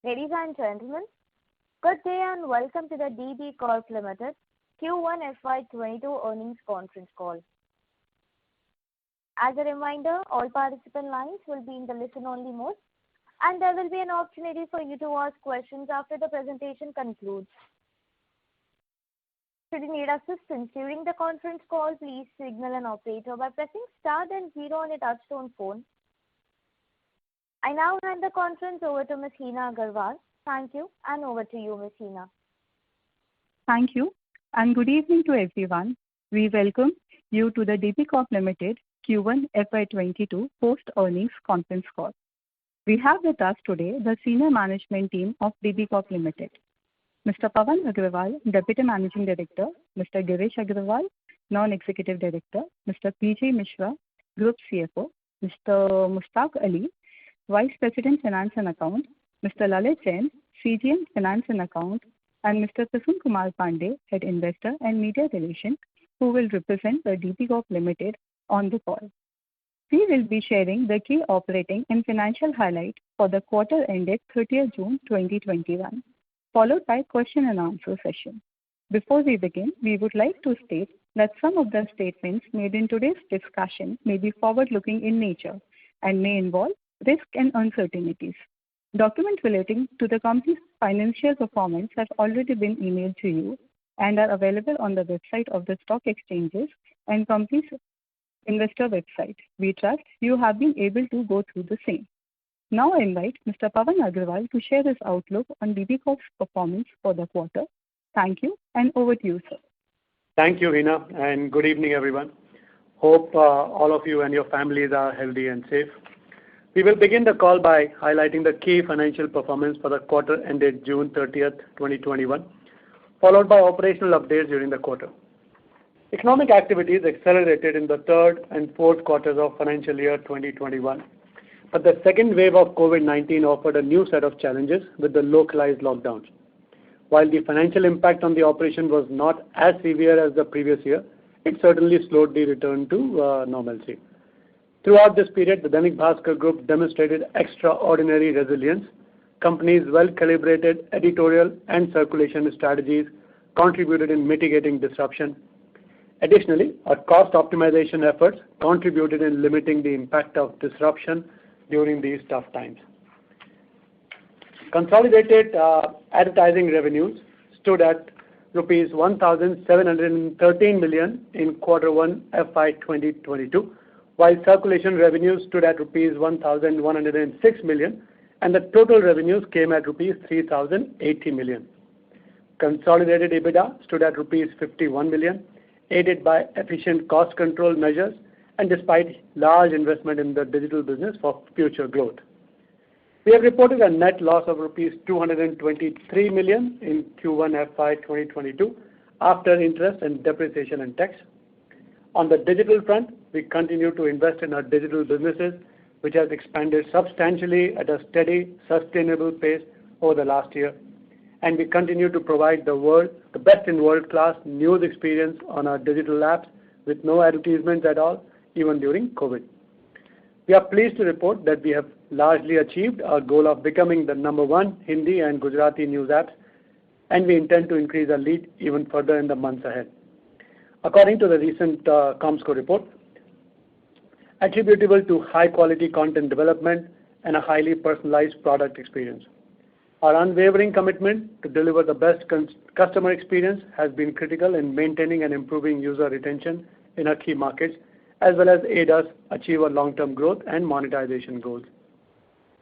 Ladies and gentlemen, good day and welcome to the DB Corp Limited Q1 FY22 earnings conference call. As a reminder, all participant lines will be in the listen-only mode, and there will be an opportunity for you to ask questions after the presentation concludes. Should you need assistance during the conference call, please signal an operator by pressing star then 0 on your touchtone phone. I now hand the conference over to Ms. Hina Agarwal. Thank you, and over to you, Ms. Hina. Thank you, and good evening to everyone. We welcome you to the DB Corp Limited Q1 FY22 post-earnings conference call. We have with us today the senior management team of DB Corp Limited. Mr. Pawan Agrawal, Deputy Managing Director, Mr. Girish Agrawal, Non-Executive Director, Mr. P.J. Mishra, Group CFO, Mr. Mustaq Ali, Vice President Finance and Accounts, Mr. Lalit Jain, CGM Finance and Accounts, and Mr. Prasun Kumar Pandey, Head Investor and Media Relations, who will represent the DB Corp Limited on the call. We will be sharing the key operating and financial highlights for the quarter ended 30th June 2021, followed by question and answer session. Before we begin, we would like to state that some of the statements made in today's discussion may be forward-looking in nature and may involve risk and uncertainties. Documents relating to the company's financial performance have already been emailed to you and are available on the website of the stock exchanges and company's investor website. We trust you have been able to go through the same. Now I invite Mr. Pawan Agrawal to share his outlook on DB Corp's performance for the quarter. Thank you, and over to you, sir. Thank you, Hina, and good evening, everyone. Hope all of you and your families are healthy and safe. We will begin the call by highlighting the key financial performance for the quarter ended June 30th, 2021, followed by operational updates during the quarter. Economic activities accelerated in the third and fourth quarters of financial year 2021, but the second wave of COVID-19 offered a new set of challenges with the localized lockdowns. While the financial impact on the operation was not as severe as the previous year, it certainly slowed the return to normalcy. Throughout this period, the Dainik Bhaskar Group demonstrated extraordinary resilience. Company's well-calibrated editorial and circulation strategies contributed in mitigating disruption. Additionally, our cost optimization efforts contributed in limiting the impact of disruption during these tough times. Consolidated advertising revenues stood at rupees 1,713 million in Q1 FY 2022, while circulation revenues stood at rupees 1,106 million, and the total revenues came at rupees 3,080 million. Consolidated EBITDA stood at rupees 51 million, aided by efficient cost control measures and despite large investment in the digital business for future growth. We have reported a net loss of rupees 223 million in Q1 FY 2022 after interest and depreciation and tax. On the digital front, we continue to invest in our digital businesses, which has expanded substantially at a steady, sustainable pace over the last year. And we continue to provide the best in world-class news experience on our digital apps with no advertisements at all, even during COVID. We are pleased to report that we have largely achieved our goal of becoming the #1 Hindi and Gujarati news apps, and we intend to increase our lead even further in the months ahead. According to the recent Comscore report, attributable to high-quality content development and a highly personalized product experience. Our unwavering commitment to deliver the best customer experience has been critical in maintaining and improving user retention in our key markets, as well as aid us achieve our long-term growth and monetization goals.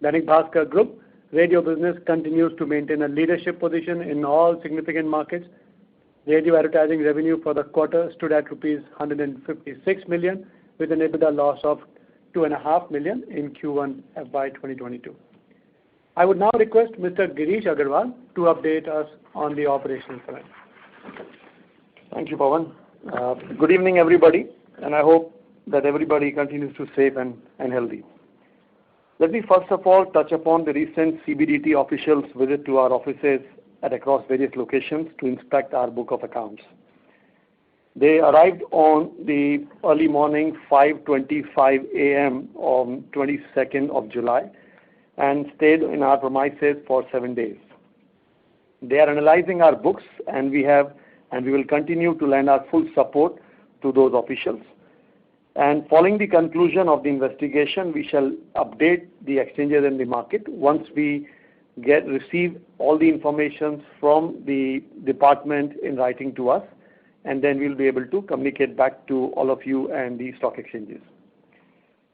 Dainik Bhaskar Group radio business continues to maintain a leadership position in all significant markets. Radio advertising revenue for the quarter stood at rupees 156 million with an EBITDA loss of 2.5 million in Q1 FY 2022. I would now request Mr. Girish Agrawal to update us on the operational front. Thank you, Pawan. Good evening, everybody, and I hope that everybody continues to stay safe and healthy. Let me first of all touch upon the recent CBDT officials' visit to our offices across various locations to inspect our book of accounts. They arrived on the early morning 5:25 a.m. on 22nd of July, and stayed in our premises for 7 days. They are analyzing our books, and we will continue to lend our full support to those officials. And following the conclusion of the investigation, we shall update the exchanges in the market once we receive all the information from the department in writing to us, and then we'll be able to communicate back to all of you and the stock exchanges.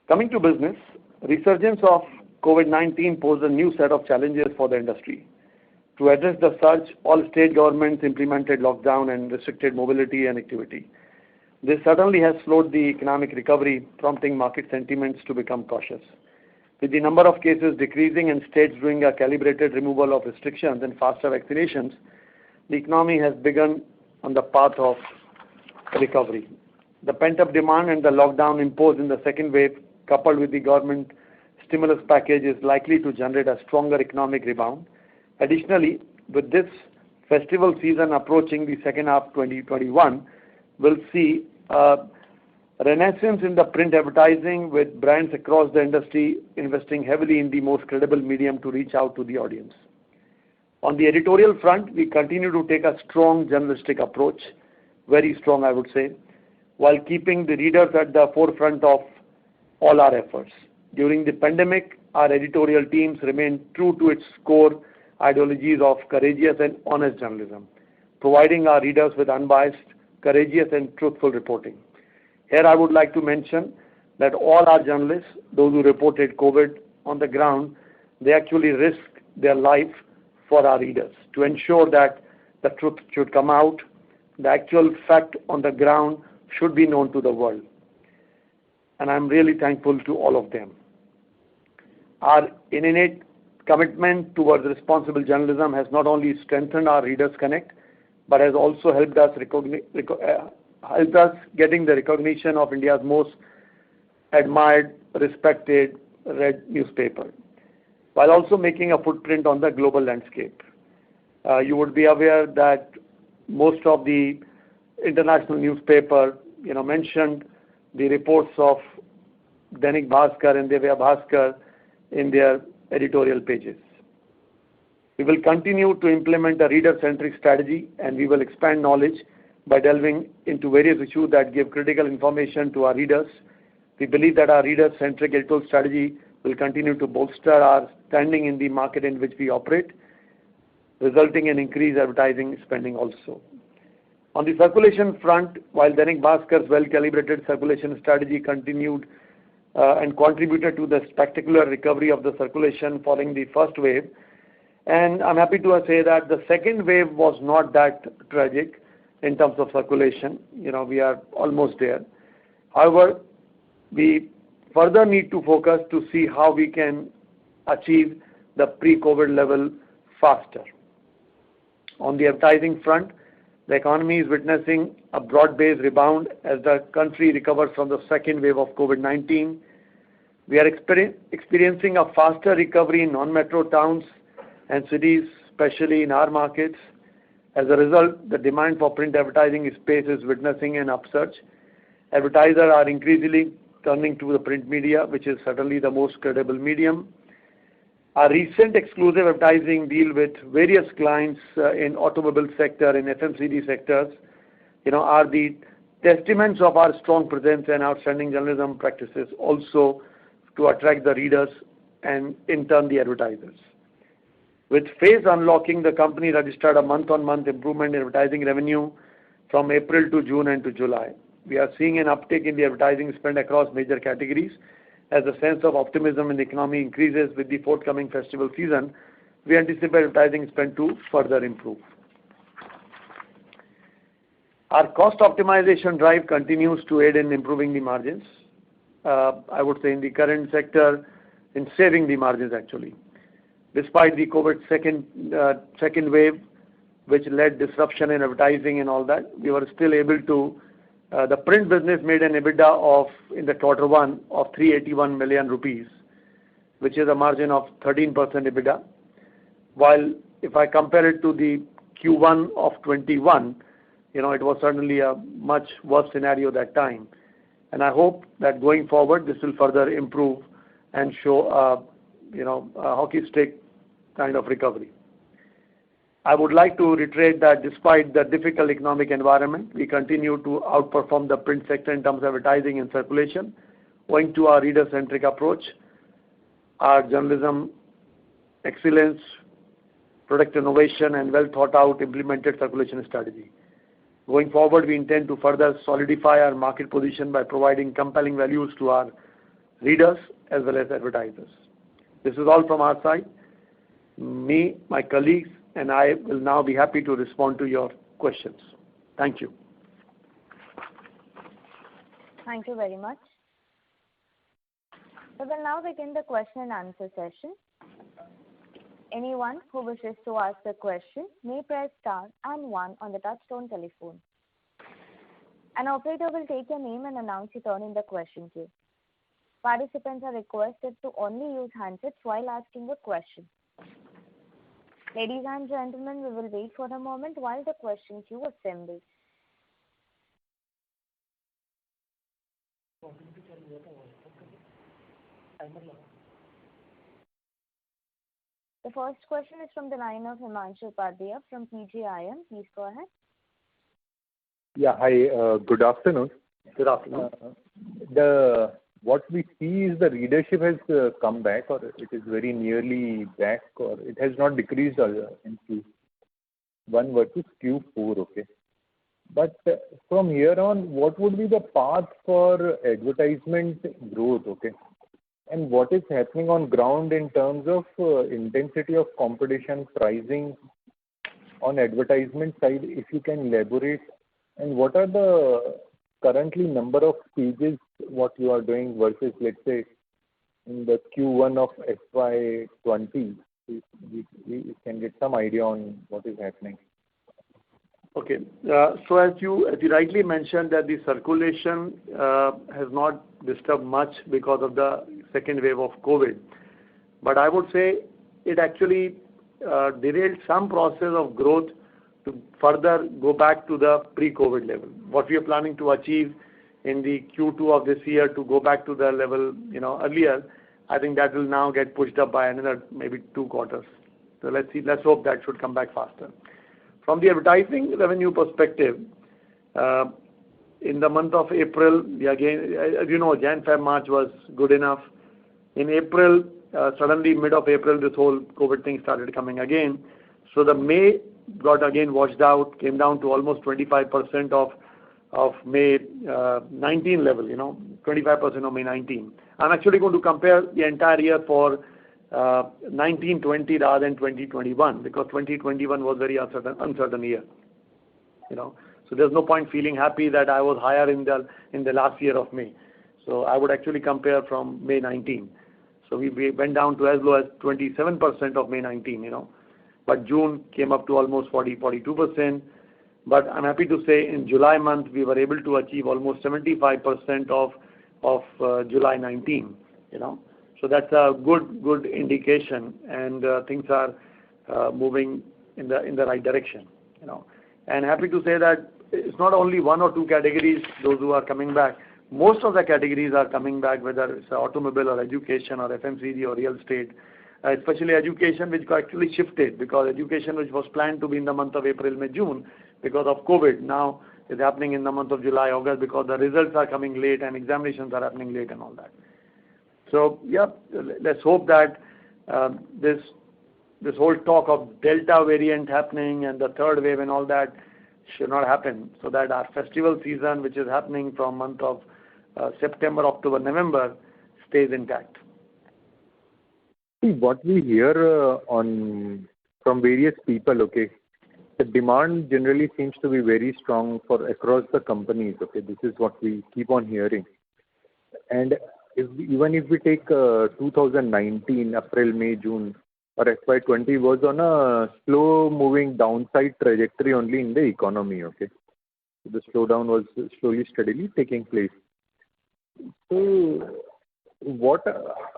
Coming to business, resurgence of COVID-19 posed a new set of challenges for the industry. To address the surge, all state governments implemented lockdown and restricted mobility and activity. This certainly has slowed the economic recovery, prompting market sentiments to become cautious. With the number of cases decreasing and states doing a calibrated removal of restrictions and faster vaccinations, the economy has begun on the path of recovery. The pent-up demand and the lockdown imposed in the second wave, coupled with the government stimulus package, is likely to generate a stronger economic rebound. Additionally, with this festival season approaching the second half 2021, we'll see a renaissance in the print advertising, with brands across the industry investing heavily in the most credible medium to reach out to the audience. On the editorial front, we continue to take a strong journalistic approach, very strong I would say, while keeping the readers at the forefront of all our efforts. During the pandemic, our editorial teams remained true to its core ideologies of courageous and honest journalism, providing our readers with unbiased, courageous and truthful reporting. Here I would like to mention that all our journalists, those who reported COVID on the ground, they actually risked their life for our readers to ensure that the truth should come out, the actual fact on the ground should be known to the world. And I'm really thankful to all of them. Our innate commitment towards responsible journalism has not only strengthened our Readers Connect, but has also helped us getting the recognition of India's most admired, respected, read newspaper, while also making a footprint on the global landscape. You would be aware that most of the international newspaper, mentioned the reports of Dainik Bhaskar and Divya Bhaskar in their editorial pages. We will continue to implement a reader-centric strategy, and we will expand knowledge by delving into various issues that give critical information to our readers. We believe that our reader-centric editorial strategy will continue to bolster our standing in the market in which we operate, resulting in increased advertising spending also. On the circulation front, while Dainik Bhaskar's well-calibrated circulation strategy continued and contributed to the spectacular recovery of the circulation following the first wave, and I'm happy to say that the second wave was not that tragic in terms of circulation. We are almost there. However, we further need to focus to see how we can achieve the pre-COVID level faster. On the advertising front, the economy is witnessing a broad-based rebound as the country recovers from the second wave of COVID-19. We are experiencing a faster recovery in non-metro towns and cities, especially in our markets. As a result, the demand for print advertising space is witnessing an upsurge. Advertisers are increasingly turning to the print media, which is certainly the most credible medium. Our recent exclusive advertising deal with various clients in automobile sector and FMCG sectors, are the testaments of our strong presence and outstanding journalism practices, also to attract the readers and in turn the advertisers. With phase unlocking, the company registered a month-on-month improvement in advertising revenue from April to June and to July. We are seeing an uptick in the advertising spend across major categories. As the sense of optimism in the economy increases with the forthcoming festival season, we anticipate advertising spend to further improve. Our cost optimization drive continues to aid in improving the margins. I would say in the current sector, in saving the margins actually. Despite the COVID second wave, which led disruption in advertising and all that, we were still able to, the print business made an EBITDA in the quarter one of 381 million rupees, which is a margin of 13% EBITDA. While if I compare it to the Q1 of 21, it was certainly a much worse scenario that time. And I hope that going forward, this will further improve and show a hockey stick kind of recovery. I would like to reiterate that despite the difficult economic environment, we continue to outperform the print sector in terms of advertising and circulation, owing to our reader-centric approach, our journalism excellence, product innovation, and well-thought-out implemented circulation strategy. Going forward, we intend to further solidify our market position by providing compelling values to our readers as well as advertisers. This is all from our side. Me, my colleagues, and I will now be happy to respond to your questions. Thank you. Thank you very much. We will now begin the question and answer session. Anyone who wishes to ask a question may press star and 1 on the touchtone telephone. An operator will take your name and announce your turn in the question queue. Participants are requested to only use handsets while asking a question. Ladies and gentlemen, we will wait for a moment while the question queue assembles. The first question is from the line of Himanshu Upadhyay from PGIM. Please go ahead. Yeah, hi. Good afternoon. Good afternoon. What we see is the readership has come back, or it is very nearly back, or it has not decreased in Q1 versus Q4, okay. But from here on, what would be the path for advertisement growth, okay? And what is happening on ground in terms of intensity of competition, pricing on advertisement side, if you can elaborate, and what are the currently number of pages what you are doing versus, let's say, in the Q1 of FY20, we can get some idea on what is happening. Okay. So as you rightly mentioned that the circulation has not disturbed much because of the second wave of COVID. But I would say it actually derailed some process of growth to further go back to the pre-COVID level. What we are planning to achieve in the Q2 of this year to go back to the level earlier, I think that will now get pushed up by another maybe 2 quarters. So let's see. Let's hope that should come back faster. From the advertising revenue perspective, in the month of April, again, as you know, Jan, Feb, March was good enough. In April, suddenly mid of April, this whole COVID thing started coming again. So the May got again washed out, came down to almost 25% of May 19 level, 25% of May 19. I'm actually going to compare the entire year for 19-20 rather than 2021 because 2021 was very uncertain year. So there's no point feeling happy that I was higher in the last year of May. So I would actually compare from May 19. So we went down to as low as 27% of May 19, But June came up to almost 42%. But I'm happy to say in July month, we were able to achieve almost 75% of July 19, So that's a good indication, and things are moving in the right direction, And happy to say that it's not only 1 or 2 categories, those who are coming back. Most of the categories are coming back, whether it's automobile or education or FMCG or real estate, especially education, which actually shifted because education, which was planned to be in the month of April, May, June, because of COVID, now is happening in the month of July, August, because the results are coming late and examinations are happening late and all that. So, yeah, let's hope that this whole talk of Delta variant happening and the third wave and all that should not happen, so that our festival season, which is happening from month of September, October, November, stays intact. See, what we hear from various people, okay, the demand generally seems to be very strong for across the companies, okay. This is what we keep on hearing. And even if we take 2019, April, May, June, or FY20 was on a slow-moving downside trajectory only in the economy, okay. So the slowdown was slowly, steadily taking place. So, what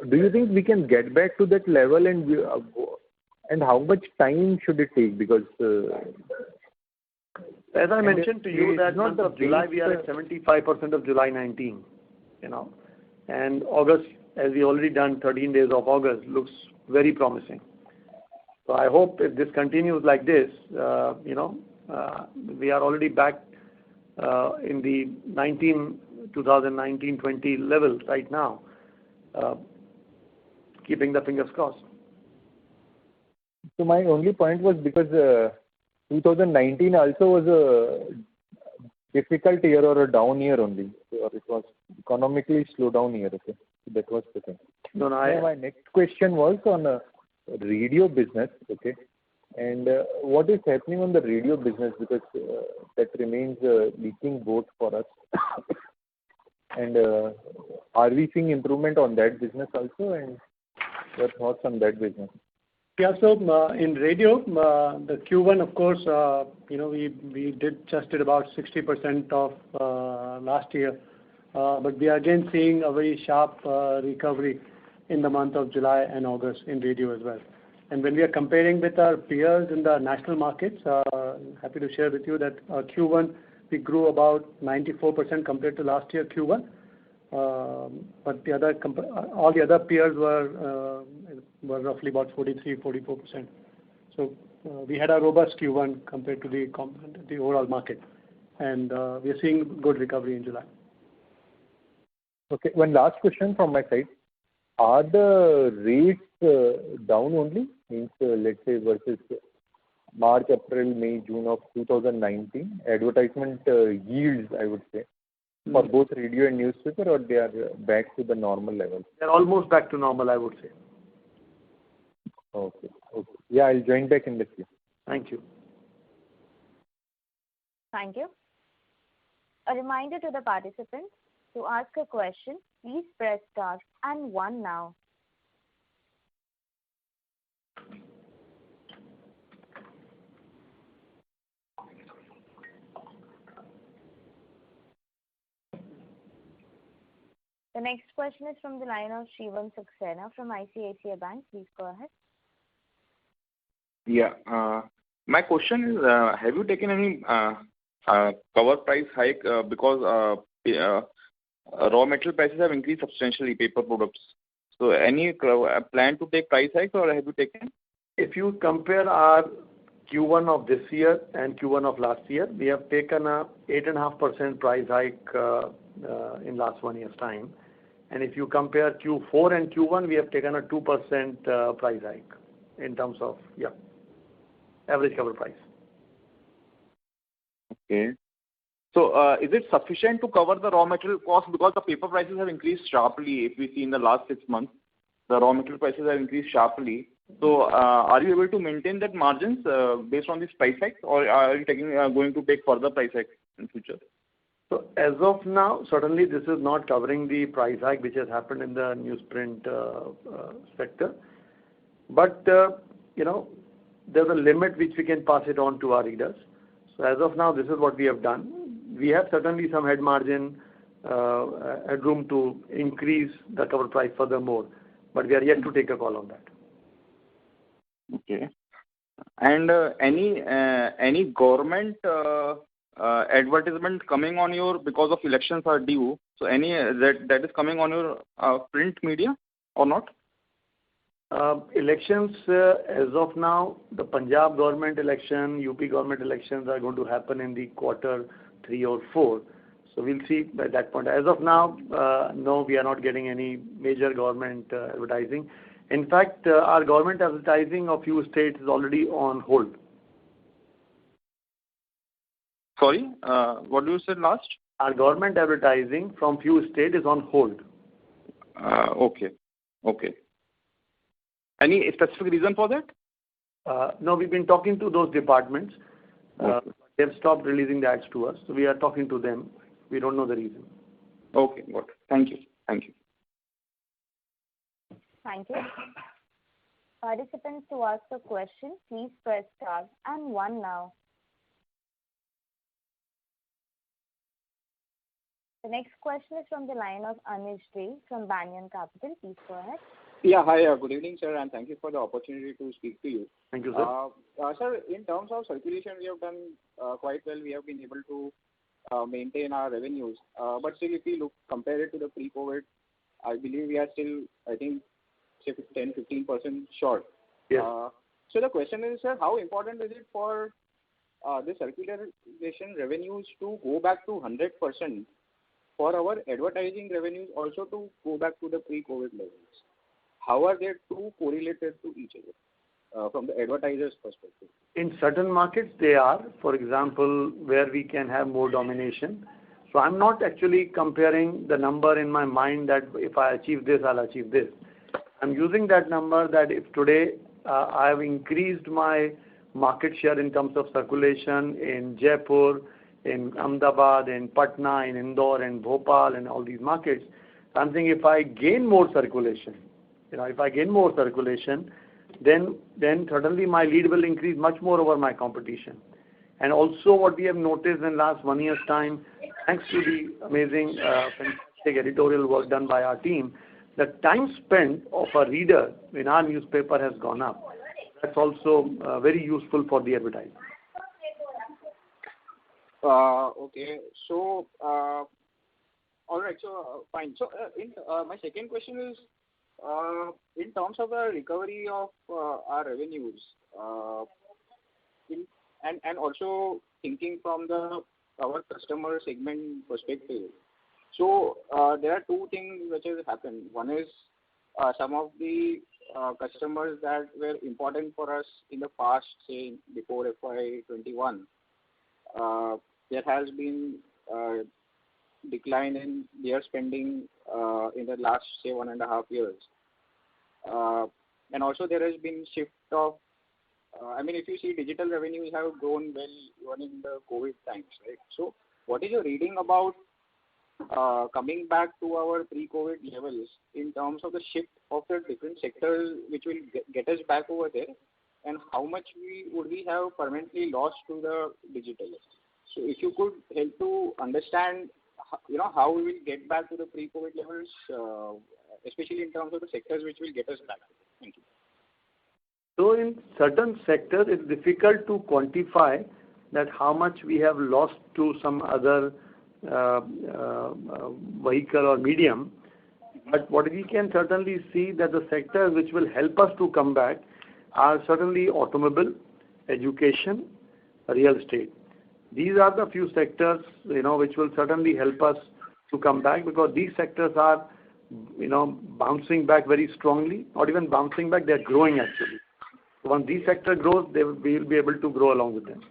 do you think we can get back to that level, and how much time should it take? Because as I mentioned to you, that month of July we are at 75% of July 19, And August as we already done 13 days of August, looks very promising. So I hope if this continues like this, we are already back in the 2019-20 levels right now, keeping the fingers crossed. So my only point was because 2019 also was a difficult year or a down year only, or it was economically slow down year. Okay, so that was the thing. No, my next question was on radio business. Okay, and what is happening on the radio business, because that remains a leaking boat for us. And are we seeing improvement on that business also, and your thoughts on that business? Yeah, so in radio, the Q1, of course, we did about 60% of last year, but we are again seeing a very sharp recovery in the month of July and August in radio as well. And when we are comparing with our peers in the national markets, happy to share with you that Q1 we grew about 94% compared to last year Q1. But all the other peers were roughly about 43-44%. So we had a robust Q1 compared to the overall market, and we are seeing good recovery in July. Okay, one last question from my side. Are the rates down only? Means let's say versus March, April, May, June of 2019, advertisement yields, I would say, for both radio and newspaper, or they are back to the normal level? They're almost back to normal, I would say. Okay. Yeah, I'll join back in the queue. Thank you. Thank you. A reminder to the participants, to ask a question, please press star and 1 now. The next question is from the line of Shivam Saxena from ICICI Bank. Please go ahead. Yeah. My question is, have you taken any cover price hike because raw material prices have increased substantially, paper products? So any plan to take price hike, or have you taken? If you compare our Q1 of this year and Q1 of last year, we have taken a 8.5% price hike in last 1 year's time. And if you compare Q4 and Q1, we have taken a 2% price hike in terms of, average cover price. Okay. So is it sufficient to cover the raw material cost, because the paper prices have increased sharply? If we see in the last 6 months, the raw material prices have increased sharply. So are you able to maintain that margins based on this price hike, or are you going to take further price hike in future? So as of now, certainly this is not covering the price hike which has happened in the newsprint sector. But, there's a limit which we can pass it on to our readers. So as of now, this is what we have done. We have certainly some headroom to increase the cover price furthermore, but we are yet to take a call on that. Okay. And any government advertisement coming on your, because of elections are due, so any that is coming on your print media or not? Elections, as of now, the Punjab government election, UP government elections are going to happen in the quarter 3 or 4. So we'll see at that point. As of now, no, we are not getting any major government advertising. In fact, our government advertising of few states is already on hold. Sorry, what you said last? Our government advertising from few states is on hold. Okay. Any specific reason for that? No, we've been talking to those departments. Okay. They've stopped releasing the ads to us, so we are talking to them. We don't know the reason. Okay, got it. Thank you. Thank you. Participants, to ask a question, please press star and 1 now. The next question is from the line of Anish Dey from Banyan Capital. Please go ahead. Yeah, hi. Good evening, sir, and thank you for the opportunity to speak to you. Thank you, sir. Sir, in terms of circulation, we have done quite well. We have been able to maintain our revenues. But still, if we compare it to the pre-COVID I believe we are still, I think, say 10-15% short. Yes. So the question is, sir, how important is it for the circulation revenues to go back to 100%, for our advertising revenues also to go back to the pre-COVID levels? How are they two correlated to each other from the advertiser's perspective? In certain markets, they are. For example, where we can have more domination. So I'm not actually comparing the number in my mind that if I achieve this, I'll achieve this. I'm using that number that if today I have increased my market share in terms of circulation in Jaipur, in Ahmedabad, in Patna, in Indore, in Bhopal, and all these markets, I'm saying if I gain more circulation, then certainly my lead will increase much more over my competition. And also what we have noticed in last 1 year's time, thanks to the amazing, fantastic editorial work done by our team, the time spent of a reader in our newspaper has gone up. That's also very useful for the advertiser. Okay. So, all right. So, fine. So, my second question is, in terms of the recovery of our revenues, and also thinking from our customer segment perspective. So, there are two things which has happened. One is some of the customers that were important for us in the past, say before FY21, there has been decline in their spending in the last, say, 1.5 years. And also there has been shift of, if you see, digital revenues have grown well even in the COVID times, right? So what is your reading about coming back to our pre-COVID levels in terms of the shift of the different sectors which will get us back over there, and how much would we have permanently lost to the digital? So if you could help to understand, how we will get back to the pre-COVID levels, especially in terms of the sectors which will get us back. Thank you. So in certain sectors, it's difficult to quantify that how much we have lost to some other vehicle or medium. But what we can certainly see that the sectors which will help us to come back are certainly automobile, education, real estate. These are the few sectors, which will certainly help us to come back, because these sectors are, bouncing back very strongly. Not even bouncing back, they're growing actually. Once these sector grows, we will be able to grow along with them.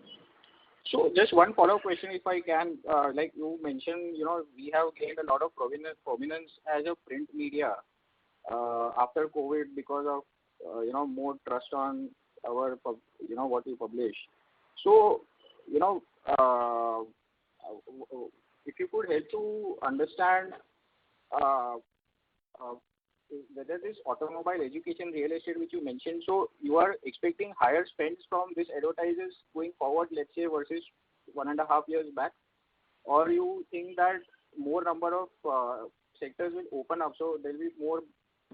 So just one follow-up question, if I can. Like you mentioned, we have gained a lot of prominence as a print media after COVID because of, more trust on our, what we publish. So, if you could help to understand whether this automobile, education, real estate which you mentioned, so you are expecting higher spends from these advertisers going forward, let's say, versus 1.5 years back, or you think that more number of sectors will open up, so there will be more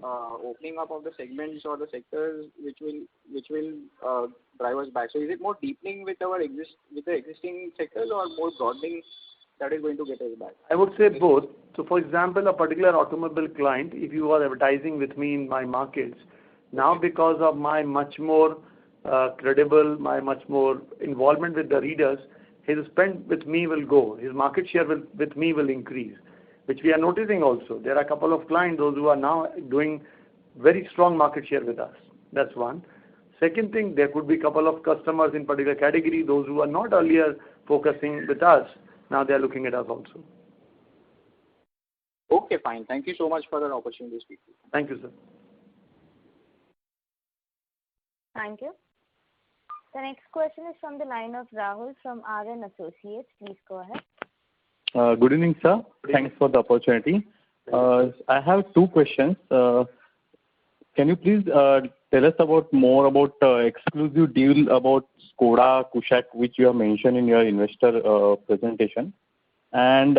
opening up of the segments or the sectors which will drive us back? So is it more deepening with the existing sectors, or more broadening that is going to get us back? I would say both. So for example, a particular automobile client, if you are advertising with me in my markets, now because of my much more credible, my much more involvement with the readers, his spend with me will go. His market share with me will increase, which we are noticing also. There are a couple of clients, those who are now doing very strong market share with us. That's one. Second thing, there could be a couple of customers in particular category, those who are not earlier focusing with us, now they are looking at us also. Okay, fine. Thank you so much for the opportunity to speak. Thank you, sir. Thank you. The next question is from the line of Rahul from RN Associates. Please go ahead. Good evening, sir. Thanks for the opportunity. I have two questions. Can you please tell us more about exclusive deal about Skoda Kushaq, which you have mentioned in your investor presentation, and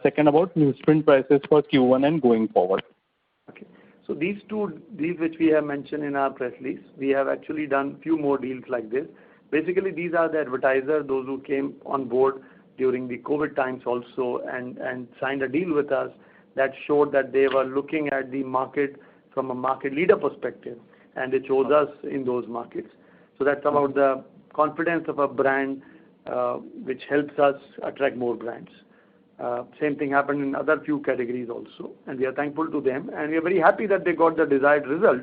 second about newsprint prices for Q1 and going forward? Okay. So these two deals which we have mentioned in our press release, we have actually done few more deals like this. Basically, these are the advertisers, those who came on board during the COVID times also and signed a deal with us that showed that they were looking at the market from a market leader perspective, and they chose us in those markets. So that's about the confidence of a brand, which helps us attract more brands. Same thing happened in other few categories also, and we are thankful to them, and we are very happy that they got the desired result,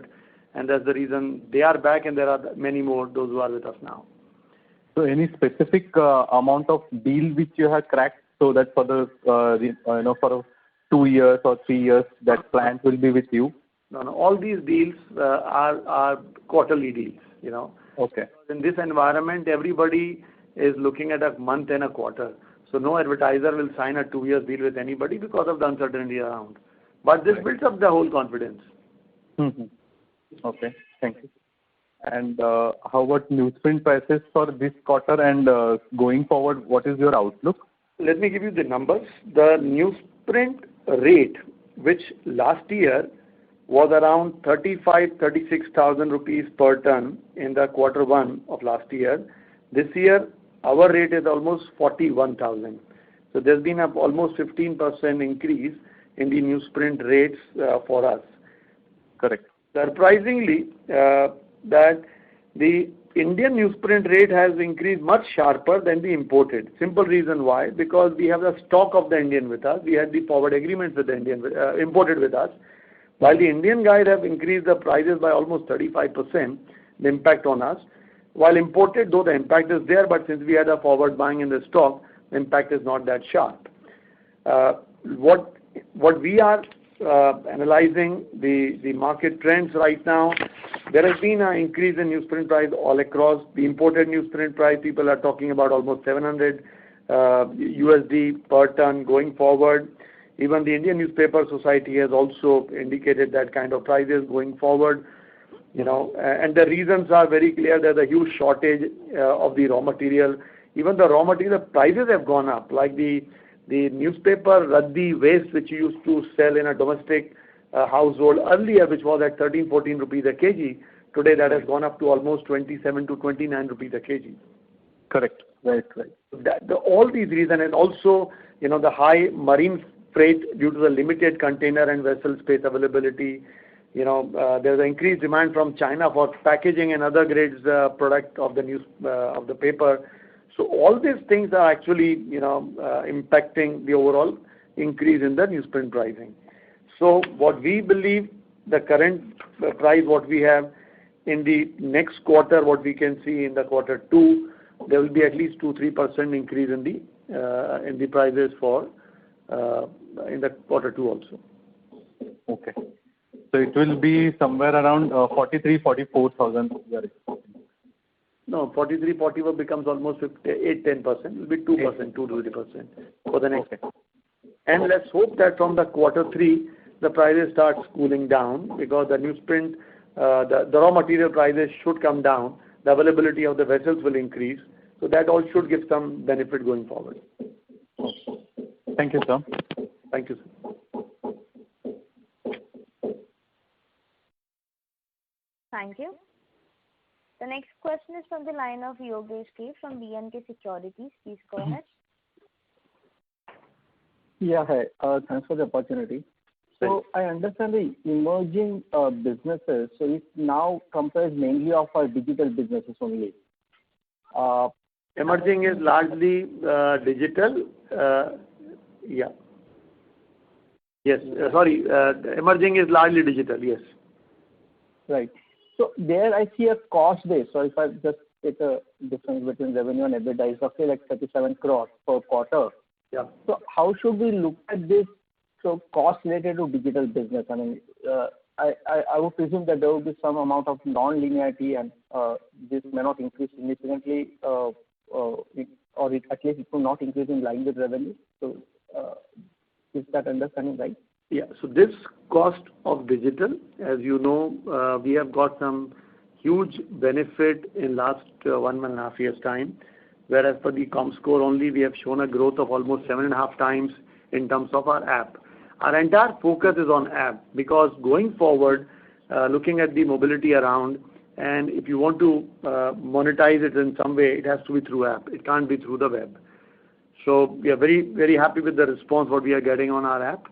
and that's the reason they are back, and there are many more, those who are with us now. So any specific amount of deal which you have cracked, so that for the for 2 years or 3 years that plant will be with you? No, all these deals are quarterly deals. Okay. In this environment, everybody is looking at a month and a quarter. So no advertiser will sign a 2-year deal with anybody because of the uncertainty around. But this builds up the whole confidence. Okay, thank you. And how about newsprint prices for this quarter and going forward, what is your outlook? Let me give you the numbers. The newsprint rate, which last year was around 36,000 rupees per ton in the quarter 1 of last year. This year, our rate is almost 41,000. So there's been almost 15% increase in the newsprint rates for us. Correct. Surprisingly, that the Indian newsprint rate has increased much sharper than the imported. Simple reason why, because we have the stock of the Indian with us. We had the forward agreements with the Indian imported with us. While the Indian guys have increased the prices by almost 35%, the impact on us. While imported, though the impact is there, but since we had a forward buying in the stock, the impact is not that sharp. What we are analyzing the market trends right now, there has been an increase in newsprint price all across. The imported newsprint price, people are talking about almost 700 USD per ton going forward. Even the Indian Newspaper Society has also indicated that kind of prices going forward. And the reasons are very clear. There's a huge shortage of the raw material. Even the raw material prices have gone up, like the newspaper raddi waste, which you used to sell in a domestic household earlier, which was at 13-14 rupees a kg. Today that has gone up to almost 27 to 29 rupees a kg. Correct. Right. All these reasons, and also the high marine freight due to the limited container and vessel space availability. There's an increased demand from China for packaging and other grades product of the paper. So all these things are actually impacting the overall increase in the newsprint pricing. So what we believe, the current price what we have in the next quarter, what we can see in the quarter 2, there will be at least 2-3% increase in the prices for in the quarter 2 also. Okay. So it will be somewhere around 43,000-44,000. No, 43-44 becomes almost 8-10%. It will be 2%, 2-3% for the next. Okay. And let's hope that from the quarter 3, the prices start cooling down, because the newsprint, the raw material prices should come down. The availability of the vessels will increase. So that all should give some benefit going forward. Thank you, sir. Thank you, sir. Thank you. The next question is from the line of Yogesh K from B&K Securities. Please go ahead. Yeah, hi. Thanks for the opportunity. So I understand the emerging businesses, so it now comprises mainly of our digital businesses only. Emerging is largely digital. Yeah. Yes. Emerging is largely digital. Yes. Right. So there I see a cost base. So if I just take a difference between revenue and EBITDA, it's roughly like 37 crores per quarter. Yeah. So how should we look at this? So cost related to digital business. I mean, I would presume that there will be some amount of non-linearity, and this may not increase significantly, or at least it will not increase in line with revenue. So is that understanding right? Yeah. So this cost of digital, as you know, we have got some huge benefit in last 1.5 years' time, whereas for the ComScore only, we have shown a growth of almost 7.5 times in terms of our app. Our entire focus is on app, because going forward, looking at the mobility around, and if you want to monetize it in some way, it has to be through app. It can't be through the web. So we are very, very happy with the response what we are getting on our app.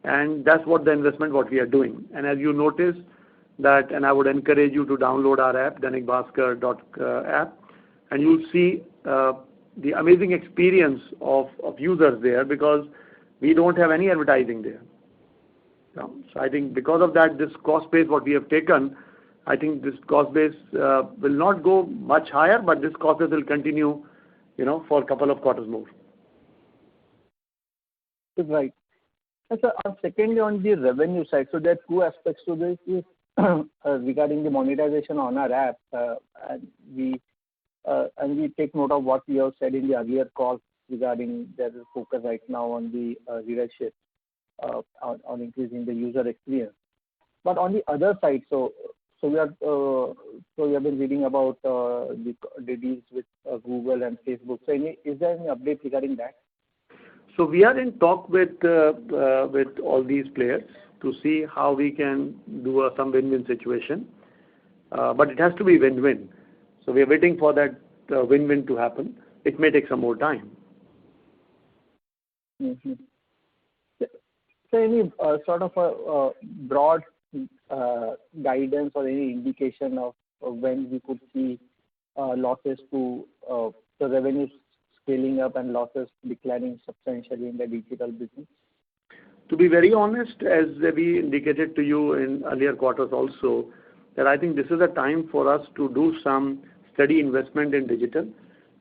and that's what the investment what we are doing. And as you notice that, and I would encourage you to download our app, Dainik Bhaskar app, and you'll see the amazing experience of users there, because we don't have any advertising there. So I think because of that, this cost base what we have taken, I think this cost base will not go much higher, but this cost base will continue, for a couple of quarters more. Right. And so, secondly, on the revenue side, so there are two aspects to this. Is regarding the monetization on our app, and we take note of what you have said in the earlier call regarding there is focus right now on the readership, on increasing the user experience. But on the other side, so we have been reading about the deals with Google and Facebook. So is there any update regarding that? So we are in talk with all these players to see how we can do some win-win situation. But it has to be win-win. So we are waiting for that win-win to happen. It may take some more time. Mm-hmm. So any sort of a broad guidance or any indication of when we could see losses to the revenues scaling up and losses declining substantially in the digital business? To be very honest, as we indicated to you in earlier quarters also, that I think this is a time for us to do some steady investment in digital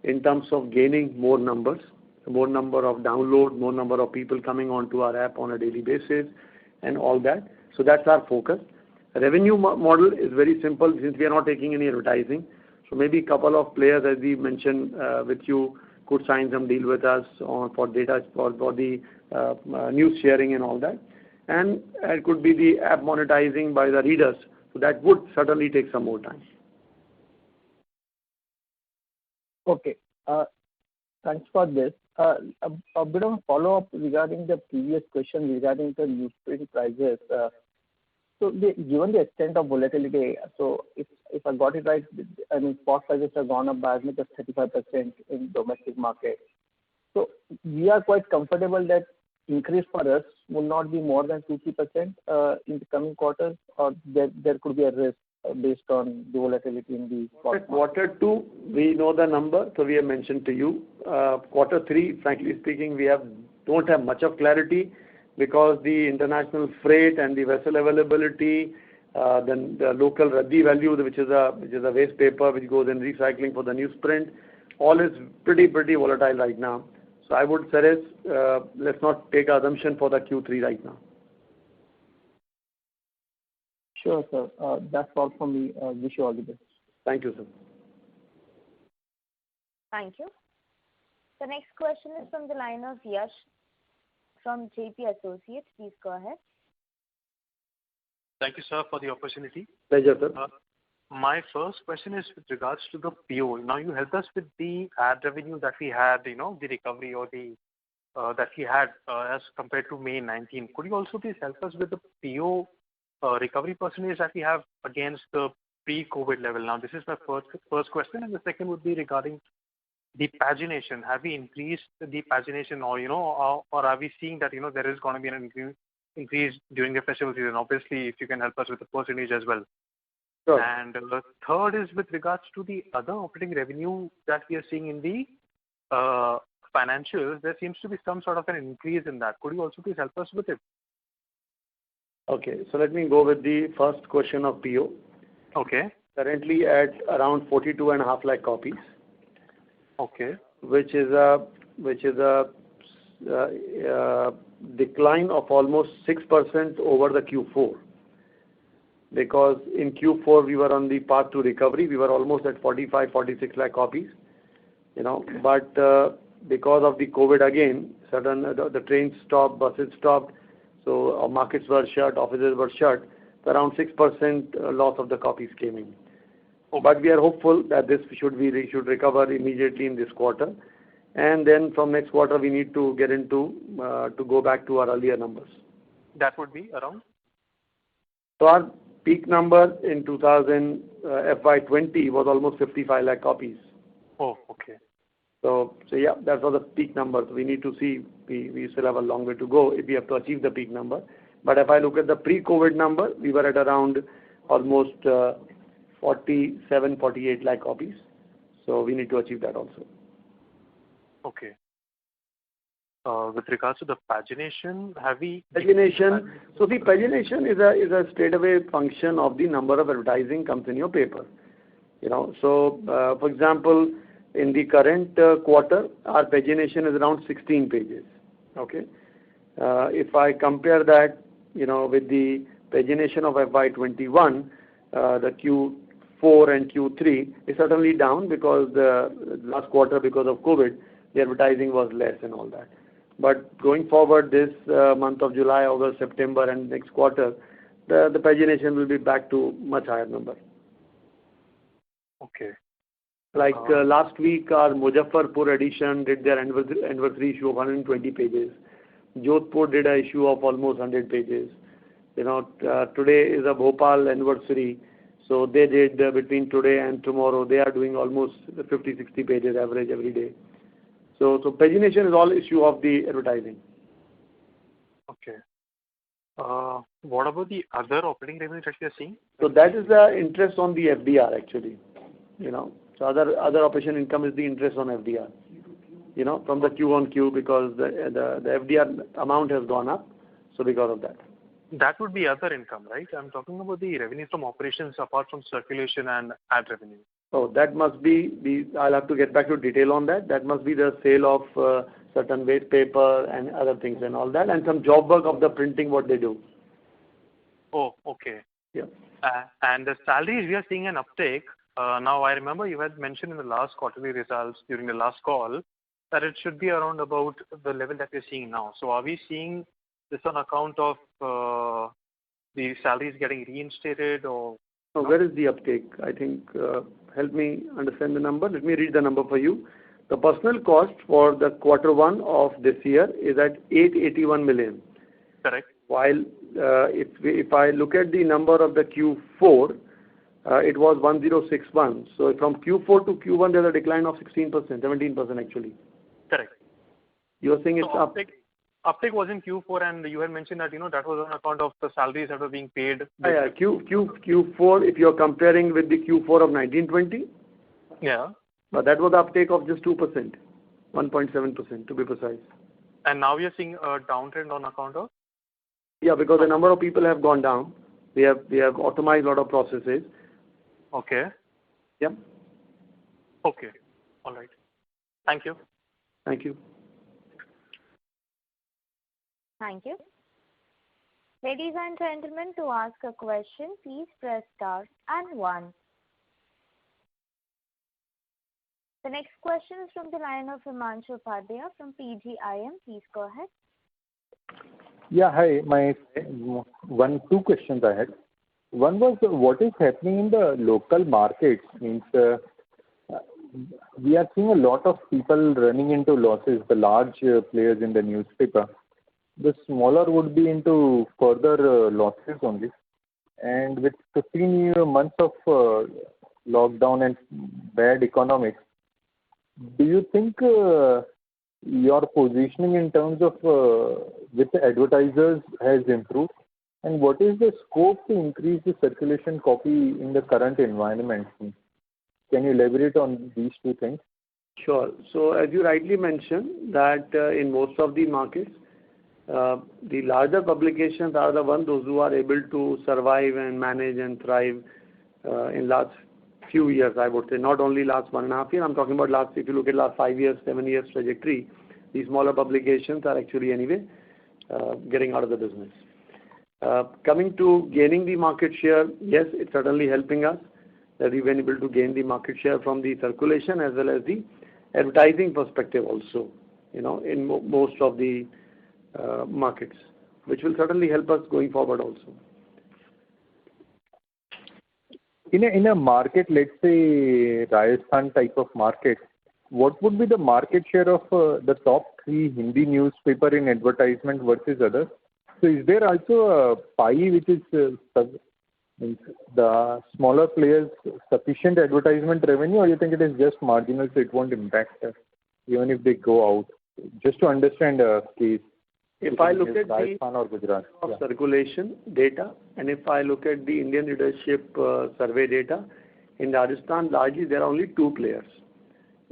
in terms of gaining more numbers, more number of download, more number of people coming onto our app on a daily basis and all that. So that's our focus. Revenue model is very simple since we are not taking any advertising. So maybe a couple of players, as we mentioned with you, could sign some deal with us for data, for the news sharing and all that. And it could be the app monetizing by the readers. So that would certainly take some more time. Okay. Thanks for this. A bit of a follow-up regarding the previous question regarding the newsprint prices. So given the extent of volatility, so if I got it right, I mean, spot prices have gone up by as much as 35% in domestic market. So we are quite comfortable that increase for us will not be more than 2-3% in the coming quarters, or there could be a risk based on the volatility in the spot. Quarter 2, we know the number, so we have mentioned to you. Quarter 3, frankly speaking, we don't have much of clarity, because the international freight and the vessel availability, then the local Raddi value, which is a waste paper which goes in recycling for the newsprint, all is pretty volatile right now. So I would suggest let's not take an assumption for the Q3 right now. Sure, sir. That's all from me. Wish you all the best. Thank you, sir. Thank you. The next question is from the line of Yash from JP Associates. Please go ahead. Thank you, sir, for the opportunity. Pleasure, sir. My first question is with regards to the PO. Now, you helped us with the ad revenue that we had, the recovery or the that we had as compared to May 19. Could you also please help us with the PO recovery percentage that we have against the pre-COVID level? Now, this is my first question, and the second would be regarding the pagination. Have we increased the pagination, or are we seeing that there is going to be an increase during the festival season? Obviously, if you can help us with the percentage as well. Sure. And the third is with regards to the other operating revenue that we are seeing in the financials. There seems to be some sort of an increase in that. Could you also please help us with it? Okay, so let me go with the first question of PO. Okay. Currently at around 42.5 lakh copies. Okay. Which is a decline of almost 6% over the Q4. Because in Q4 we were on the path to recovery. We were almost at 45-46 lakh copies. But because of the COVID again, the trains stopped, buses stopped, so our markets were shut, offices were shut. So around 6% loss of the copies came in. Okay. But we are hopeful that this should recover immediately in this quarter, and then from next quarter we need to get into to go back to our earlier numbers. That would be around? So our peak number in FY20 was almost 55 lakh copies. Oh, okay. So yeah, that was the peak number. So we need to see, we still have a long way to go if we have to achieve the peak number. But if I look at the pre-COVID number, we were at around almost 47, 48 lakh copies. So we need to achieve that also. Okay. With regards to the pagination, have we... Pagination, so the pagination is a straightaway function of the number of advertising comes in your paper. So for example, in the current quarter, our pagination is around 16 pages. Okay. If I compare that, with the pagination of FY21, the Q4 and Q3 is certainly down because the last quarter, because of COVID, the advertising was less and all that. But going forward, this month of July, August, September, and next quarter, the pagination will be back to much higher number. Okay. Like last week, our Muzaffarpur edition did their anniversary issue of 120 pages. Jodhpur did an issue of almost 100 pages. Today is a Bhopal anniversary. So they did between today and tomorrow, they are doing almost 50, 60 pages average every day. So pagination is all issue of the advertising. Okay. What about the other operating revenue that you are seeing? So that is the interest on the FDR actually. So other operation income is the interest on FDR. From the Q on Q because the FDR amount has gone up. So because of that. That would be other income, right? I'm talking about the revenue from operations apart from circulation and ad revenue. Oh, that must be I'll have to get back to detail on that. That must be the sale of certain waste paper and other things and all that, and some job work of the printing what they do. Oh, okay. Yeah. And the salaries, we are seeing an uptake. Now, I remember you had mentioned in the last quarterly results during the last call that it should be around about the level that we're seeing now. So are we seeing this on account of the salaries getting reinstated or? So where is the uptake? I think, help me understand the number. Let me read the number for you. The personal cost for the quarter one of this year is at 881 million. Correct. While if I look at the number of the Q4, it was 1061. So from Q4 to Q1, there's a decline of 16%, 17% actually. Correct. You are saying it's up. Uptake was in Q4, and you had mentioned that that was on account of the salaries that were being paid. Yeah, Q4. If you're comparing with the Q4 of 1920. Yeah. But that was the uptake of just 2%, 1.7% to be precise. And now we are seeing a downtrend on account of. Yeah, because the number of people have gone down. We have automated a lot of processes. Okay. Yeah. Okay. All right. Thank you. Thank you. Thank you. Ladies and gentlemen, to ask a question, please press star and 1. The next question is from the line of Himanshu Upadhyay from PGIM. Please go ahead. Yeah, hi. My two questions I had. One was what is happening in the local markets. Means we are seeing a lot of people running into losses, the large players in the newspaper. The smaller would be into further losses only. And with 15 months of lockdown and bad economics, do you think your positioning in terms of with the advertisers has improved? And what is the scope to increase the circulation copy in the current environment? Can you elaborate on these two things? Sure. So as you rightly mentioned that in most of the markets, the larger publications are the ones those who are able to survive and manage and thrive in last few years, I would say. Not only last 1.5 years, I'm talking about last, if you look at last 5 years, 7 years trajectory, these smaller publications are actually anyway getting out of the business. Coming to gaining the market share, yes, it's certainly helping us that we've been able to gain the market share from the circulation as well as the advertising perspective also, in most of the markets, which will certainly help us going forward also. In a market, let's say Rajasthan type of market, what would be the market share of the top 3 Hindi newspaper in advertisement versus others? So is there also a pie which is the smaller players sufficient advertisement revenue, or you think it is just marginal so it won't impact us? even if they go out? Just to understand a case. If I look at Rajasthan or Gujarat circulation data, and if I look at the Indian leadership survey data, in Rajasthan, largely there are only two players,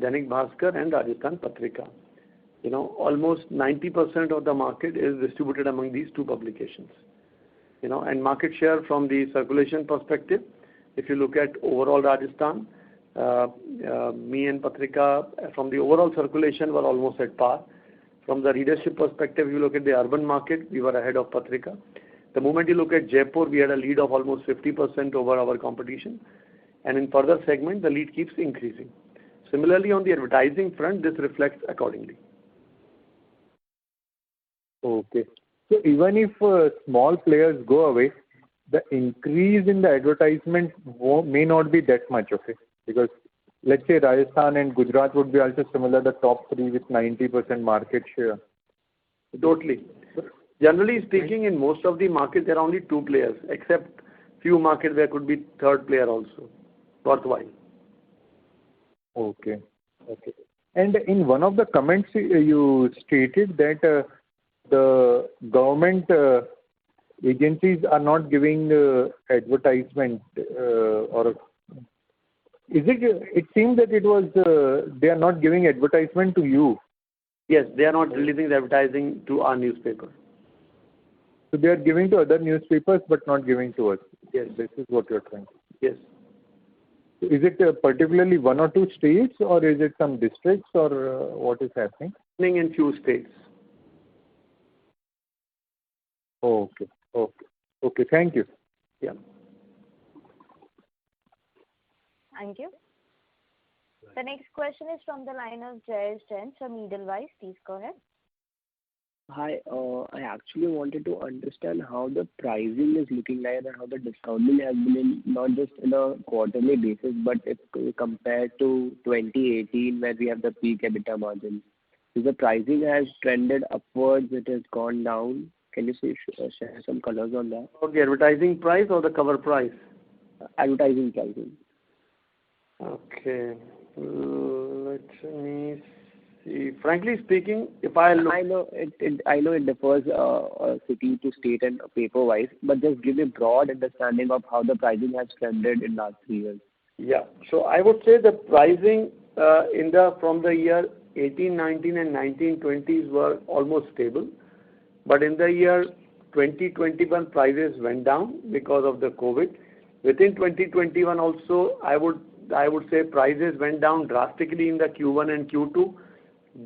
Dainik Bhaskar and Rajasthan Patrika. Almost 90% of the market is distributed among these two publications. And market share from the circulation perspective, if you look at overall Rajasthan, me and Patrika from the overall circulation were almost at par. From the readership perspective, you look at the urban market, we were ahead of Patrika. The moment you look at Jaipur, we had a lead of almost 50% over our competition. And in further segment, the lead keeps increasing. Similarly, on the advertising front, this reflects accordingly. Okay. So even if small players go away, the increase in the advertisement may not be that much, okay? Because let's say Rajasthan and Gujarat would be also similar, the top three with 90% market share. Totally. Generally speaking, in most of the markets, there are only two players, except few markets there could be third player also. Worthwhile. Okay. Okay. And in one of the comments, you stated that the government agencies are not giving advertisement or it seems that it was they are not giving advertisement to you. Yes, they are not releasing the advertising to our newspaper. So they are giving to other newspapers but not giving to us. Yes. This is what you're trying to say. Yes. Is it particularly one or two states, or is it some districts, or what is happening? In few states. Okay. Okay. Okay. Thank you. Yeah. Thank you. The next question is from the line of Jayesh Jain from Edelweiss. Please go ahead. Hi. I actually wanted to understand how the pricing is looking like and how the discounting has been not just in a quarterly basis, but if compared to 2018 where we have the peak EBITDA margin. So the pricing has trended upwards, it has gone down. Can you share some colors on that? The advertising price or the cover price? Advertising pricing. Okay. Let me see. Frankly speaking, if I look... I know it differs city to state and paper-wise, but just give a broad understanding of how the pricing has trended in last 3 years. Yeah. So I would say the pricing from the year 18-19 and 19-20s were almost stable. But in the year 2021, prices went down because of the COVID. Within 2021 also, I would say prices went down drastically in the Q1 and Q2,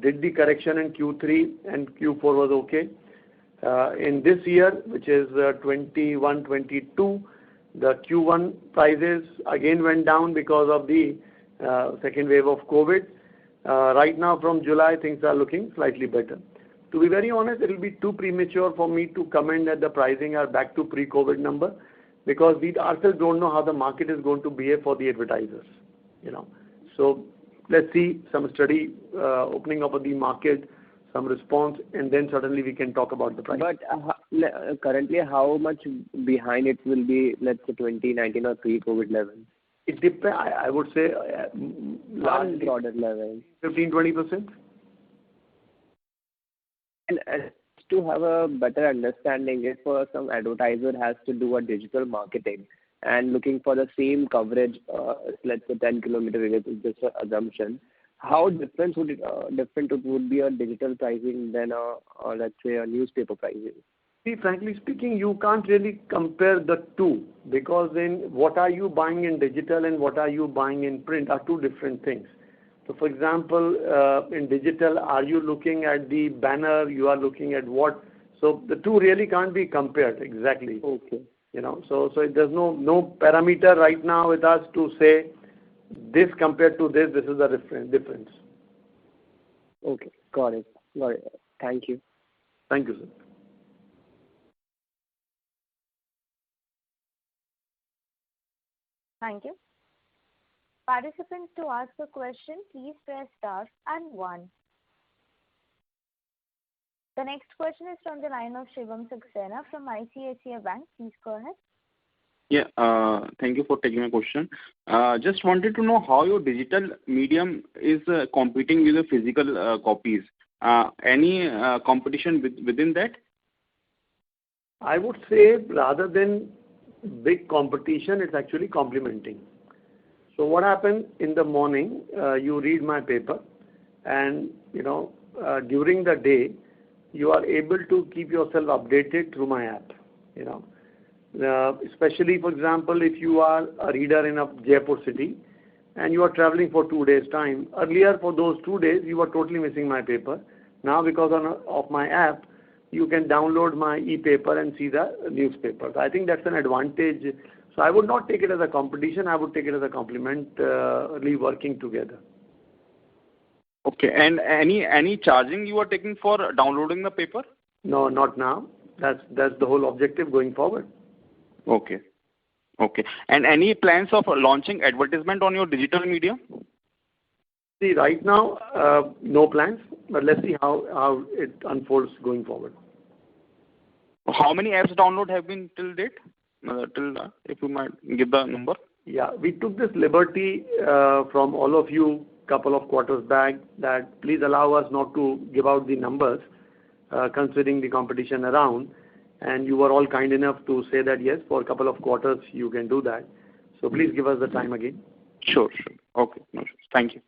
did the correction in Q3, and Q4 was okay. In this year, which is 21-22, the Q1 prices again went down because of the second wave of COVID. Right now, from July, things are looking slightly better. To be very honest, it will be too premature for me to comment that the pricing are back to pre-COVID number, because we ourselves don't know how the market is going to behave for the advertisers. So let's see some study opening up of the market, some response, and then suddenly we can talk about the price. But currently, how much behind it will be, let's say 2019 or pre-COVID level? It depends. I would say large broader level. 15-20%. And to have a better understanding, if some advertiser has to do a digital marketing and looking for the same coverage, let's say 10 kilometer radius is just an assumption, how different would it would be a digital pricing than let's say a newspaper pricing? See, frankly speaking, you can't really compare the two, because in what are you buying in digital and what are you buying in print are two different things. So, for example, in digital, are you looking at the banner? You are looking at what? So the two really can't be compared exactly. Okay. So there's no parameter right now with us to say this compared to this is the difference. Okay, got it. Thank you. Thank you, sir. Thank you. Participants, to ask a question, please press star and 1. The next question is from the line of Shivam Saxena from ICICI Bank. Please go ahead. Yeah, thank you for taking my question. Just wanted to know how your digital medium is competing with the physical copies. Any competition within that? I would say rather than big competition, it's actually complementing. So what happens in the morning, you read my paper, and during the day, you are able to keep yourself updated through my app. Especially, for example, if you are a reader in a Jaipur city and you are traveling for 2 days' time. Earlier, for those 2 days, you were totally missing my paper. Now, because of my app, you can download my e-paper and see the newspapers. I think that's an advantage. So I would not take it as a competition. I would take it as a complementary working together. Okay. And any charging you are taking for downloading the paper? No, not now. That's the whole objective going forward. Okay. Okay. And any plans of launching advertisement on your digital media? See, right now, no plans, but let's see how it unfolds going forward. How many apps download have been till date? If you might give the number. Yeah, we took this liberty from all of you couple of quarters back that please allow us not to give out the numbers considering the competition around. And you were all kind enough to say that yes, for a couple of quarters you can do that. So please give us the time again. Sure. Okay. No, sure. Thank you.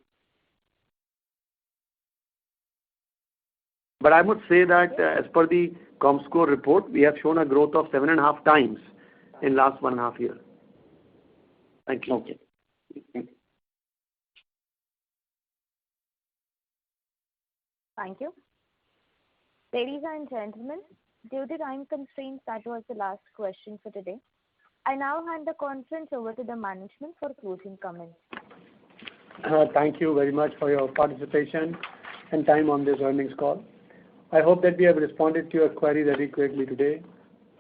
But I would say that as per the ComScore report, we have shown a growth of 7.5 times in last 1.5 years. Thank you. Okay. Thank you. Ladies and gentlemen, due to time constraints, that was the last question for today. I now hand the conference over to the management for closing comments. Thank you very much for your participation and time on this earnings call. I hope that we have responded to your queries adequately today.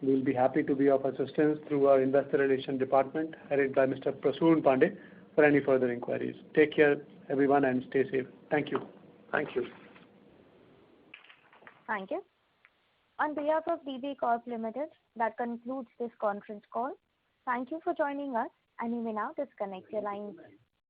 We will be happy to be of assistance through our Investor Relations Department, headed by Mr. Prasoon Pandey, for any further inquiries. Take care, everyone, and stay safe. Thank you. Thank you. Thank you. On behalf of DB Corp Limited, that concludes this conference call. Thank you for joining us, and you may now disconnect your lines.